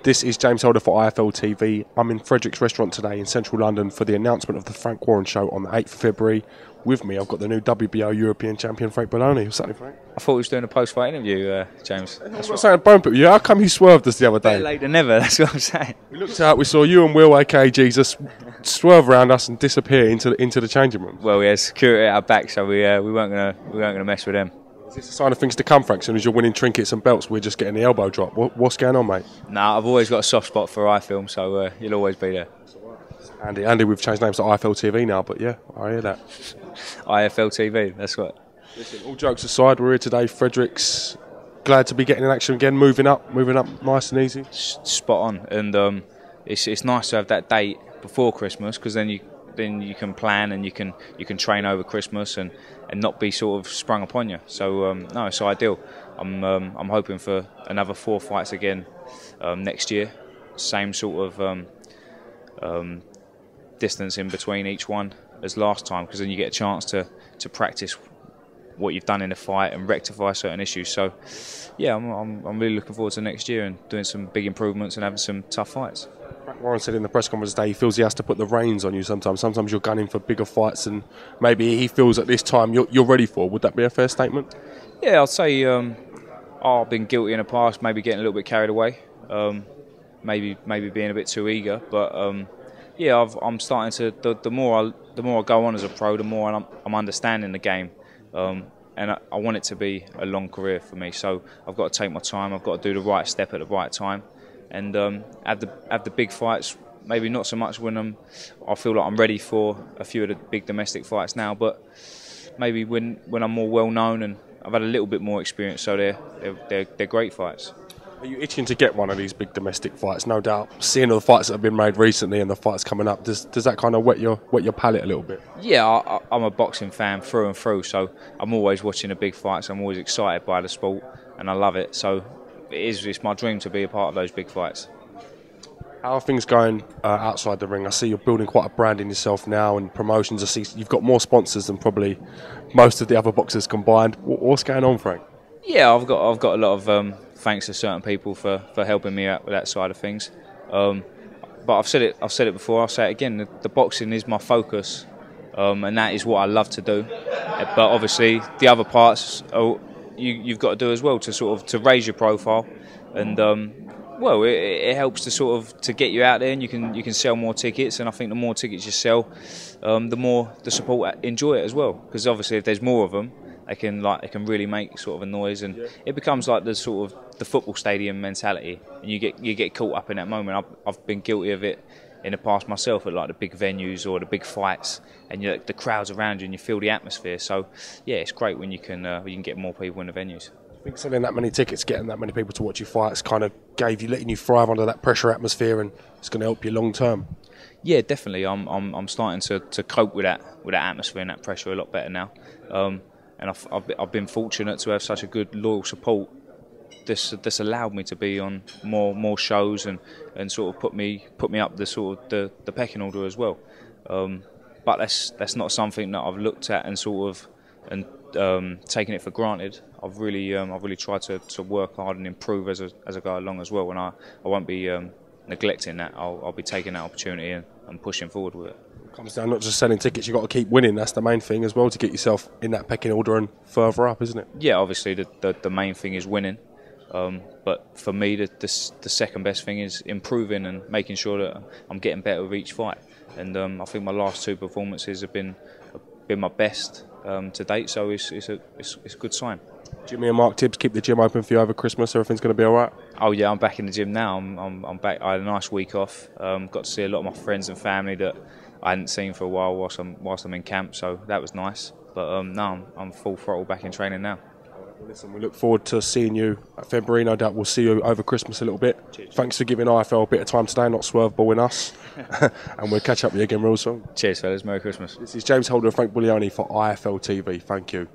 This is James Holder for IFL TV. I'm in Frederick's restaurant today in central London for the announcement of the Frank Warren show on the 8th of February. With me, I've got the new WBO European champion, Frank Buglioni. What's happening, Frank? I thought we was doing a post-fight interview, James. That's what I'm saying, bone put you. How come he swerved us the other day? Better late than never, that's what I'm saying. We looked out, we saw you and Will, aka Jesus, swerve around us and disappear into the changing room. Well, we had security at our back, so we weren't gonna mess with them. Is this a sign of things to come, Frank? As soon as you're winning trinkets and belts, we're just getting the elbow drop. What's going on, mate? Nah, I've always got a soft spot for iFilm, so you'll always be there. Andy, we've changed names to IFL TV now, but yeah, I hear that. IFL TV, that's what. Listen, all jokes aside, we're here today. Frederick's glad to be getting in action again, moving up nice and easy. Spot on, and it's nice to have that date before Christmas, because then you can plan and you can train over Christmas and not be sort of sprung upon you. So no, it's ideal. I'm hoping for another 4 fights again next year. Same sort of distance in between each one as last time, because then you get a chance to practice what you've done in a fight and rectify certain issues. So yeah, I'm really looking forward to next year and doing some big improvements and having some tough fights. Frank Warren said in the press conference today he feels he has to put the reins on you sometimes. Sometimes you're gunning for bigger fights and maybe he feels at this time you're ready for. Would that be a fair statement? Yeah, I'd say I've been guilty in the past, maybe getting a little bit carried away, maybe being a bit too eager, but yeah, I'm starting to. The more I go on as a pro, the more I'm understanding the game, and I want it to be a long career for me. So I've got to take my time. I've got to do the right step at the right time, and have the big fights. Maybe not so much when I feel like I'm ready for a few of the big domestic fights now, but maybe when I'm more well known and I've had a little bit more experience. So they're great fights. Are you itching to get one of these big domestic fights? No doubt. Seeing all the fights that have been made recently and the fights coming up, does that kind of whet your palate a little bit? Yeah, I'm a boxing fan through and through, so I'm always watching the big fights. I'm always excited by the sport, and I love it. So it's my dream to be a part of those big fights. How are things going outside the ring? I see you're building quite a brand in yourself now, and promotions. I see you've got more sponsors than probably most of the other boxers combined. What's going on, Frank? Yeah, I've got a lot of thanks to certain people for helping me out with that side of things. But I've said it before. I'll say it again. The boxing is my focus, and that is what I love to do. But obviously, the other parts you've got to do as well to raise your profile, and well, it helps to get you out there, and you can sell more tickets. And I think the more tickets you sell, the more the support enjoy it as well. Because obviously, if there's more of them, they can really make sort of a noise, and it becomes like the sort of the football stadium mentality, and you get caught up in that moment. I've been guilty of it in the past myself at like the big venues or the big fights, and the crowds around you and you feel the atmosphere. So yeah, it's great when you can get more people in the venues. I think selling that many tickets, getting that many people to watch you fights, kind of letting you thrive under that pressure atmosphere, and it's going to help you long term. Yeah, definitely. I'm starting to cope with that atmosphere and that pressure a lot better now. And I've been fortunate to have such a good loyal support. This allowed me to be on more shows and sort of put me up the pecking order as well. But that's not something that I've looked at and taken it for granted. I've really tried to work hard and improve as I go along as well. And I won't be neglecting that. I'll be taking that opportunity and pushing forward with it. Comes down not just selling tickets, you've got to keep winning. That's the main thing as well, to get yourself in that pecking order and further up, isn't it? Yeah, obviously the main thing is winning, but for me the second best thing is improving and making sure that I'm getting better with each fight. And I think my last 2 performances have been my best to date, so it's a good sign. Jimmy and Mark Tibbs keep the gym open for you over Christmas. Everything's going to be all right? Oh yeah, I'm back in the gym now. I'm back. I had a nice week off. Got to see a lot of my friends and family that I hadn't seen for a while whilst I'm in camp, so that was nice. But no, I'm full throttle back in training now. Well, listen, we look forward to seeing you at February. No doubt we'll see you over Christmas a little bit. Cheers. Thanks for giving IFL a bit of time today, not swerveballing us. And we'll catch up with you again real soon. Cheers, fellas. Merry Christmas. This is James Holder and Frank Buglioni for IFL TV. Thank you.